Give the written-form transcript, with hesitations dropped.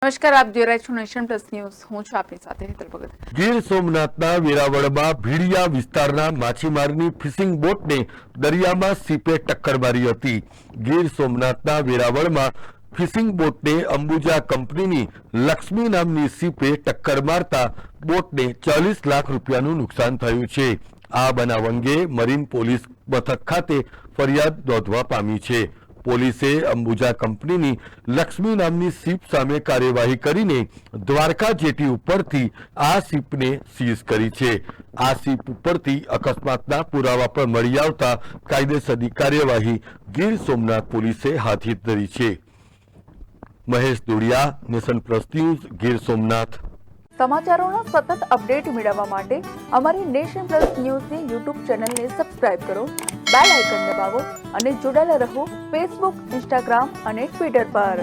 નમસ્કાર, આપ જોઈ રહ્યા છો નેશન પ્લસ ન્યૂઝ. હું છું આપની સાથે હેતલ ભગત. ગીર સોમનાથના વેરાવળમાં ભીડિયા વિસ્તારના માછીમારની ફિશિંગ બોટને દરિયામાં સીપે ટક્કર મારી હતી. ગીર સોમનાથના વેરાવળમાં ફિશિંગ બોટને અંબુજા કંપનીની લક્ષ્મી નામની સીપે ટક્કર મારતા બોટને 40 લાખ રૂપિયાનું નુકસાન થયું છે. આ બનાવ અંગે મરીન પોલીસ મથક ખાતે ફરિયાદ નોંધવા પામી છે. પોલીસે અંબુજા કંપનીની લક્ષ્મી નામની સીપ સામે કાર્યવાહી કરીને દ્વારકા જેટી ઉપરથી આ સીપને સીઝ કરી છે. આ સીપ ઉપરથી અકસ્માતના પુરાવા પણ મળી આવતા કાયદેસરની કાર્યવાહી ગીર સોમનાથ પોલીસે હાથ ધરી છે. Mahesh Dudiya, Nation Plus News, Gir Somnath. સમાચારોના સતત અપડેટ મેળવવા માટે અમારી નેશન પ્લસ ન્યૂઝની યુટ્યુબ ચેનલને સબસ્ક્રાઇબ કરો, બેલ આઇકન દબાવો અને જોડાયેલા રહો ફેસબુક, ઇન્સ્ટાગ્રામ અને ટ્વિટર પર.